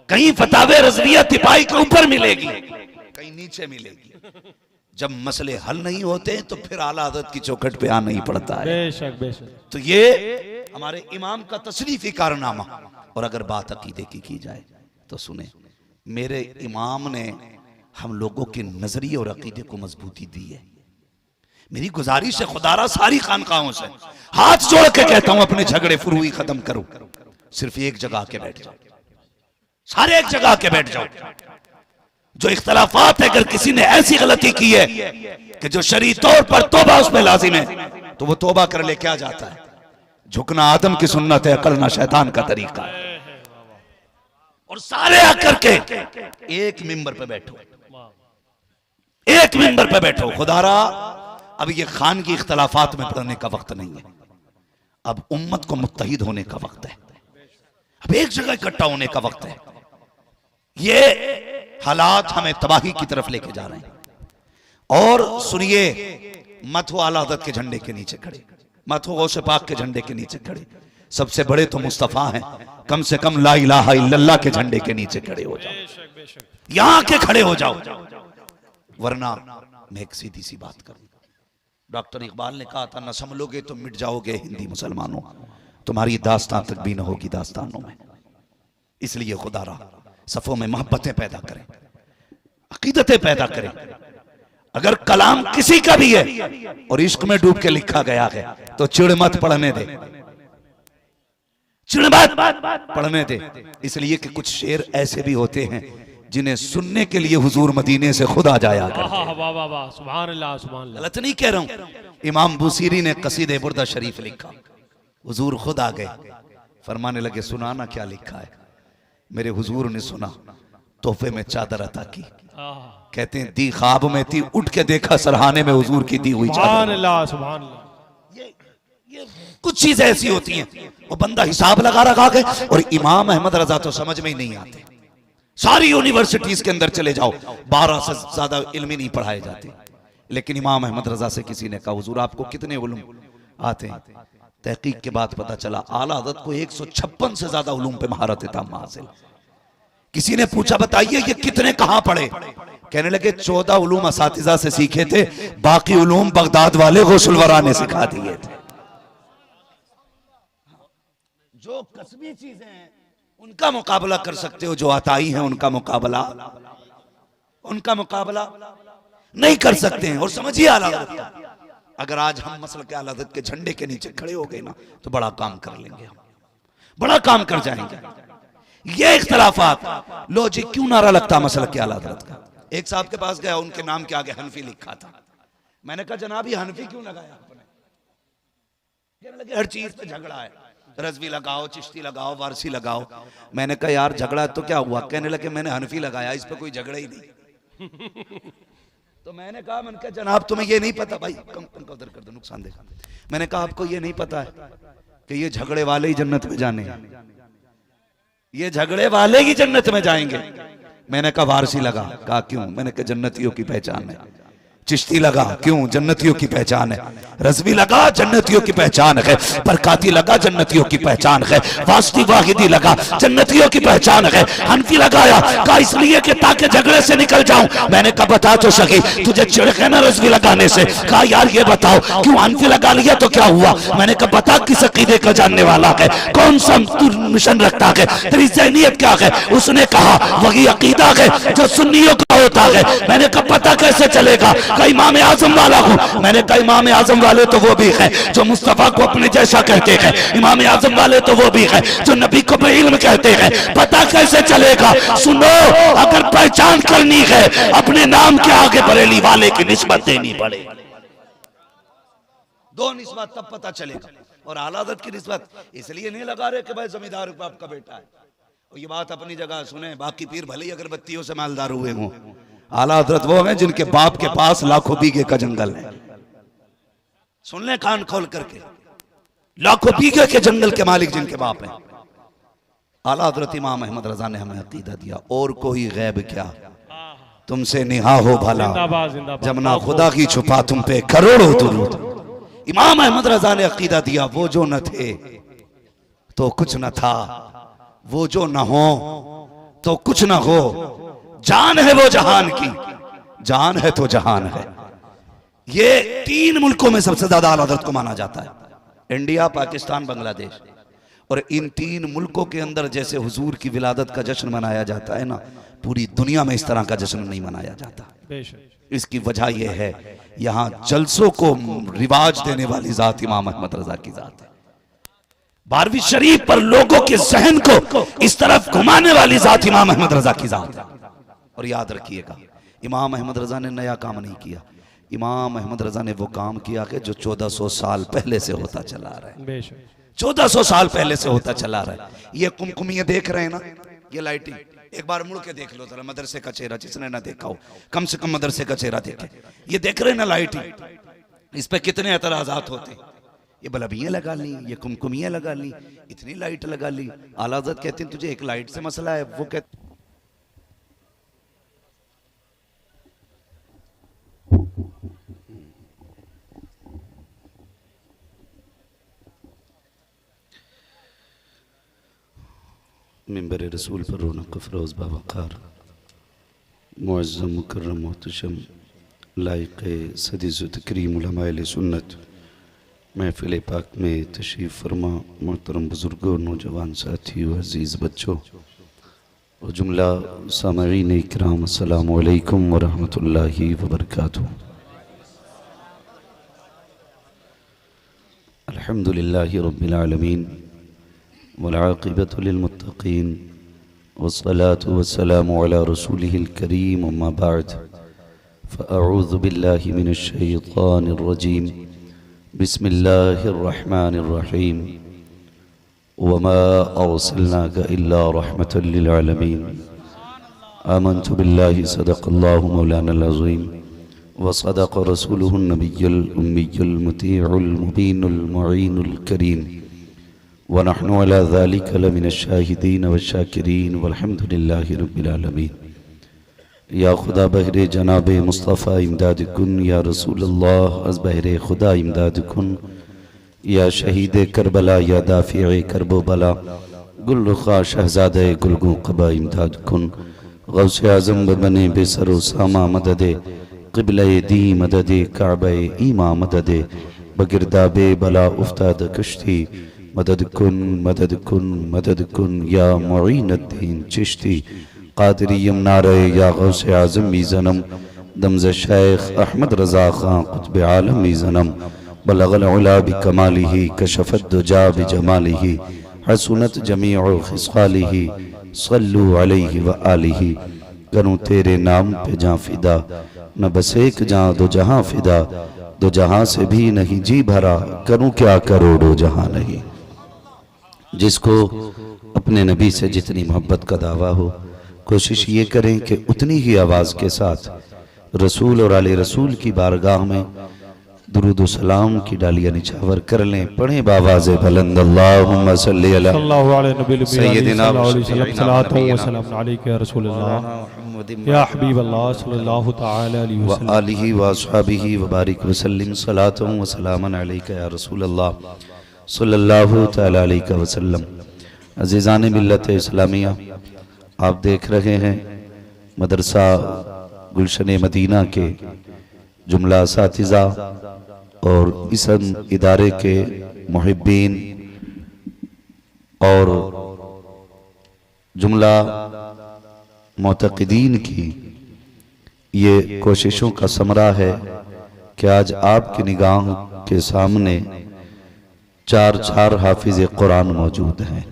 Speaker 1: कहीं फतावे रज़विया तिपाही के ऊपर मिलेगी, कहीं नीचे मिलेगी। जब मसले हल नहीं होते तो फिर आला हज़रत की चौखट पे आना ही पड़ता है।
Speaker 2: बेशक बेशक।
Speaker 1: तो ये हमारे इमाम का तशरीफी कारनामा। और अगर बात अकीदे की जाए तो सुने, मेरे इमाम ने हम लोगों के नजरिए और अकीदे को मजबूती दी है। मेरी गुजारिश है खुदारा सारी खानकाहों से हाथ जोड़ के कहता हूं अपने झगड़े फुरुई खत्म करो, सिर्फ एक जगह के बैठ जाओ, सारे एक जगह के बैठ जाओ। जो इख्तलाफात है, अगर किसी ने ऐसी गलती की है कि जो शरई तौर पर तौबा उसमें लाजिम है तो वो तौबा कर ले। क्या जाता है? झुकना आदम की सुन्नत है, अकलना शैतान का तरीका है। और सारे आकर के एक मिंबर पे बैठो, एक मिंबर पे बैठो। खुदारा अब ये खान की इख्तलाफात में पड़ने का वक्त नहीं है, अब उम्मत को मुत्तहिद होने का वक्त है, अब एक जगह इकट्ठा होने का वक्त है। ये हालात हमें तबाही की तरफ लेके जा रहे हैं। और सुनिए, मत हो आला हज़रत के झंडे के नीचे खड़े, मत हो गौसे पाक के झंडे के नीचे खड़े, सबसे बड़े तो मुस्तफा हैं, कम से कम ला इलाहा इल्लल्लाह के झंडे के नीचे खड़े हो जाओ, यहां के खड़े हो जाओ। वरना मैं एक सीधी सी बात करूं, डॉक्टर इकबाल ने कहा था, न संभलोगे तो मिट जाओगे हिंदी मुसलमानों, तुम्हारी दास्तान तक भी न होगी दास्तानों में। इसलिए खुदारा सफों में मोहब्बतें पैदा करें, अकीदतें पैदा करें। अगर कलाम किसी का भी है और इश्क में डूब के लिखा गया है तो चिड़ मत पढ़ने दे, चिड़ मत पढ़ने दे। इसलिए कि कुछ शेर ऐसे भी होते हैं जिन्हें सुनने के लिए हुजूर मदीने से खुद आ जाया करते।
Speaker 2: सुभान अल्लाह, सुभान अल्लाह।
Speaker 1: गलत नहीं कह रहा हूं। इमाम बुसीरी ने कसीदे बुर्दा शरीफ लिखा, हुजूर खुद आ गए, फरमाने लगे सुनाना क्या लिखा है। मेरे हुजूर ने सुना, तोहफे में चादर अता की। कहते हैं दी ख्वाब में थी, उठ के देखा सरहाने में हुजूर की दी हुई चादर।
Speaker 2: सुभान अल्लाह, सुभान अल्लाह।
Speaker 1: ये कुछ चीजें ऐसी होती हैं वो बंदा हिसाब लगा रखा है। और इमाम अहमद रजा तो समझ में ही नहीं आते। सारी यूनिवर्सिटीज के अंदर चले जाओ, 12 से ज्यादा इल्म नहीं पढ़ाए जाते, लेकिन इमाम अहमद रजा से किसी ने कहा हुजूर आपको कितने उलूम आते हैं? तहकीक के बाद पता चला आला हज़रत को 156 से ज्यादा उलूम पे महारत ताम्मा हासिल। किसी ने पूछा बताइए ये कितने कहां पढ़े? कहने लगे 14 उलूम असातिज़ा से सीखे थे, बाकी उलूम बगदाद वाले गौसुल वरा ने सिखा दिए थे। जो कसबी चीजें हैं उनका मुकाबला कर सकते हो, जो अताई हैं उनका मुकाबला नहीं कर सकते हैं। और समझिए आला हज़रत का, अगर आज हम मसल के आला हज़रत के झंडे के नीचे खड़े हो गए ना तो बड़ा काम कर लेंगे, हम बड़ा काम कर जाएंगे। ये इख्तलाफात, लो जी क्यों नारा लगता मसल के आला हज़रत का? एक साहब के पास गया, उनके नाम के आगे हनफी लिखा था। मैंने कहा जनाब ये हनफी क्यों लगाया आपने? कहने लगे हर चीज पे झगड़ा है, रज़वी लगाओ, चिश्ती लगाओ, वारसी लगाओ। मैंने कहा यार झगड़ा तो क्या हुआ? कहने लगे मैंने हनफी लगाया, इस पे कोई झगड़ा ही नहीं। तो मैंने कहा जनाब तुम्हें ये नहीं पता भाई, कम उधर कर दो, नुकसान देखा। मैंने कहा आपको ये नहीं पता है कि ये झगड़े वाले ही जन्नत में जाने हैं, ये झगड़े वाले ही जन्नत में जाएंगे। मैंने कहा वारसी लगा। कहा क्यों? मैंने कहा जन्नतियों की पहचान है, चिश्ती लगा, क्यों? जन्नतियों की पहचान है। रज़वी लगा, जन्नतियों की पहचान है। बरकाती लगा, जन्नतियों की पहचान है। वास्ती वाहिदी लगा, जन्नतियों की पहचान है। हनफी लगाया, कहा इसलिए कि ताकि झगड़े से निकल जाऊं। मैंने कहा बता तो सकी, तुझे चिढ़ है ना रज़वी लगाने से? कहा यार ये बताओ क्यों हनफी लगा लिया तो क्या हुआ? मैंने कहा बता किस अकीदे का जानने वाला है, कौन सा मिशन रखता है, तेरी ज़हनियत क्या है? उसने कहा वही अकीदा है जो सुन्नियों का होता है। मैंने कहा पता कैसे चलेगा? कहा इमाम आजम वाला हूं। मैंने कहा इमाम आजम वाले तो वो भी है जो मुस्तफा को अपने जैसा कहते हैं, इमाम आजम वाले तो वो भी है जो नबी को बेइल्म कहते हैं। पता कैसे चलेगा? सुनो, अगर पहचान करनी है अपने नाम के आगे बरेली वाले की निस्बत देनी पड़े। दो निस्बत तब पता चलेगा। और आला हज़रत की निस्बत इसलिए नहीं लगा रहे कि भाई जमींदार बाप का बेटा है। और ये बात अपनी जगह सुने, बाकी पीर भले ही अगरबत्तियों से मालदार हुए हों, आला हज़रत वो हैं जिनके बाप के पास लाखों बीघे का जंगल है। सुन ले कान खोल करके, लाखों बीघे के जंगल के मालिक जिनके बाप हैं। आला हज़रत इमाम अहमद रज़ा ने हमें अकीदा दिया, और कोई गैब क्या तुमसे निहा हो भला,
Speaker 2: जिंदाबाद जिंदाबाद।
Speaker 1: जब ना खुदा की छुपा तुम पे करोड़ों दुरूद। इमाम अहमद रज़ा ने अकीदा दिया, वो जो न थे तो कुछ न था, वो जो न हो तो कुछ न हो, जान है वो जहान की, जान है तो जहान है। ये 3 मुल्कों में सबसे ज्यादा आला हज़रत को माना जाता है, इंडिया, पाकिस्तान, बांग्लादेश। और इन 3 मुल्कों के अंदर जैसे हुजूर की विलादत का जश्न मनाया जाता है ना, पूरी दुनिया में इस तरह का जश्न नहीं मनाया जाता। इसकी वजह यह है, यहां जलसों को रिवाज देने वाली जात इमाम अहमद रज़ा की जात है। 12वीं शरीफ पर लोगों के जहन को इस तरफ घुमाने वाली जात इमाम अहमद रज़ा की जात है। और याद रखिएगा, इमाम अहमद रज़ा ने नया काम नहीं किया, इमाम अहमद रज़ा ने वो काम किया कि जो 1400 साल पहले से होता चला रहा है। 1400 साल पहले से होता चला रहा है। ये कुमकुमियां देख रहे हैं ना, ये लाइटिंग, एक बार मुड़ के देख लो जरा मदरसे का चेहरा, जिसने ना देखा हो कम से कम मदरसे का चेहरा देखे। ये देख रहे हैं ना लाइटिंग, इस पे कितने एतराजात होते। ये बल्बियां लगा ली, ये कुमकुमियां लगा ली, इतनी लाइट लगा ली। आला हज़रत कहते हैं तुझे एक लाइट से मसला है, वो कहते मिंबर रसूल पर रौनक अफरोज़ बावक़ार मुअज़्ज़म मुकर्रम मोहतशम लायक़ सदीज़ तकरीम उलमाए सुन्नत महफ़िल पाक में तशरीफ़ फरमा मोहतरम बुज़ुर्गों, नौजवान साथियों, अज़ीज़ बच्चों और जुमला सामईन इकराम, अस्सलामु अलैकुम व रहमतुल्लाहि व बरकातुहू। अल्हम्दुलिल्लाहि रब्बिल आलमीन वल आक़िबतु लिल मुत्तक़ीन वस्सलातु वस्सलामु अला रसूलिहिल करीम, अम्मा बअद, फ़अऊज़ु बिल्लाहि मिनश शैतानिर रजीम, बिस्मिल्लाहिर रहमानिर रहीम, वमा अर्सलनाका इल्ला रहमतल लिल आलमीन, आमन्तु बिल्लाहि सदक़ल्लाहु मौलानल अज़ीम व सदक़ रसूलुहुन नबियुल उम्मियुल मुतीउल मुबीनुल मुईनुल करीम व नहनु अला ज़ालिका लमिनश शाहिदीन व शाकिरीन वल्हम्दुलिल्लाहि रब्बिल आलमीन। या खुदा बहरे जनाब मुस्तफ़ा इमदाद कुन, या रसूल अल्लाह अज़ बहरे खुदा इमदाद कुन, या शहीद करबला, या दाफ़िए करबो बला, गुल रुखा शहज़ादे गुलगो क़बा इमदाद कुन, गौसे आज़म बने बेसरो सामा मददे, क़िबले दी मददे, काबे ईमा मददे, बगिरदाबे बला उफ्ताद कश्ती, मदद कुन मदद कुन मदद कुन, या मुईनुद्दीन चिश्ती क़ादिरी यमनारे, या गौसे आज़म मीज़नम दमज़ शेख अहमद रज़ा ख़ां क़ुत्ब आलम मीज़नम, बलगल उला बिकमालिही कशफ़त दुजा बिजमालिही, हसनत जमीउ खिसालिही, सल्लु अलैहि व आलिही। करूँ तेरे नाम पे जाँ फिदा, न बस एक जाँ दो जहाँ फिदा, दो जहाँ से भी नहीं जी भरा, करूँ क्या करोड़ों जहाँ नहीं। जिसको अपने नबी से जितनी मोहब्बत का दावा हो, कोशिश ये करें कि उतनी ही आवाज़ के साथ रसूल और आले रसूल की बारगाह में
Speaker 3: दुरूद सलाम की डालियां निछावर कर लें। पढ़ें बावाज़े बुलंद अल्लाहुम्मा सल्ली अला
Speaker 2: सल्लल्लाहु अलैहि
Speaker 3: सय्यदिना
Speaker 2: वसल्लम सलातो व सलाम अलैका या रसूलल्लाह या हबीबल्लाह सल्लल्लाहु तआला अलैहि
Speaker 3: व
Speaker 2: वसल्लम
Speaker 3: आलिहि व अस्हाबिहि व बारिक वसल्लिम सलातो व सलामन अलैका या रसूलल्लाह सल्लल्लाहु तआला अलैहि वसल्लम। अज़ीज़ान मिल्लत इस्लामिया, आप देख रहे हैं मदरसा गुलशन मदीना के जुमला असातिज़ा और इस इदारे के मुहिब्बीन और जुमला मोतक़दीन की ये कोशिशों का समरा है कि आज आपकी निगाह के सामने चार हाफिज कुरान मौजूद हैं।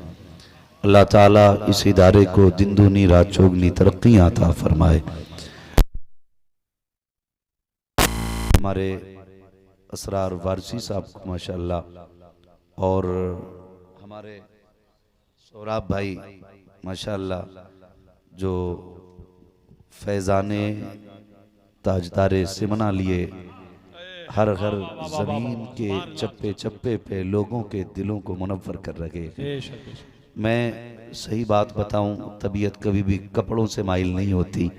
Speaker 3: अल्लाह ताला इस इदारे को दिन दूनी रात चौगनी तरक्की अता फरमाए। हमारे असरार वारसी साहब को माशाअल्लाह और हमारे सौराब भाई माशाअल्लाह जो फैज़ाने ताजदारे सिमना लिए हर ज़मीन के चप्पे चप्पे पे लोगों के दिलों को मुनव्वर कर रहे हैं। मैं सही बात बताऊं, तबीयत कभी भी कपड़ों से माइल नहीं होती,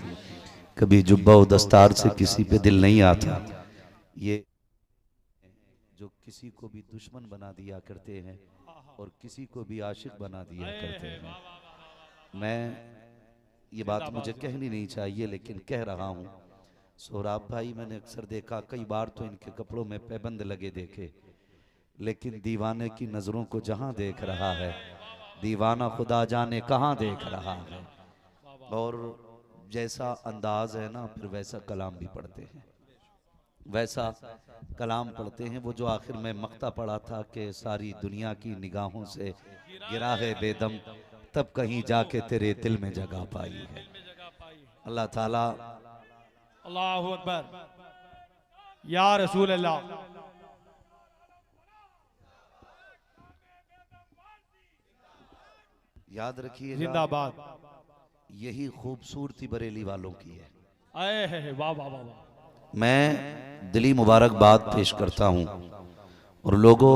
Speaker 3: कभी जुब्बा व दस्तार से किसी पे दिल नहीं आता। ये जो किसी को भी दुश्मन बना दिया करते हैं और किसी को भी आशिक बना दिया करते हैं। मैं ये बात मुझे कहनी नहीं चाहिए लेकिन कह रहा हूँ। सोहराब भाई मैंने अक्सर देखा, कई बार तो इनके कपड़ों में पैबंद लगे देखे, लेकिन दीवाने की नजरों को जहां देख रहा है दीवाना खुदा जाने कहां देख रहा है। और जैसा अंदाज है ना, फिर वैसा कलाम भी पढ़ते हैं, वैसा कलाम पढ़ते हैं। वो जो आखिर में मक्ता पढ़ा था कि सारी दुनिया की निगाहों से गिरा है बेदम, तब कहीं जाके तेरे दिल में जगह पाई है। अल्लाह ताला
Speaker 2: अल्लाहु अकबर या रसूल अल्लाह।
Speaker 3: याद रखिए,
Speaker 2: जिंदाबाद।
Speaker 3: यही खूबसूरती बरेली वालों की है।
Speaker 2: आए है वाह वाह वाह वाह।
Speaker 3: मैं दिली मुबारकबाद पेश करता हूं और लोगों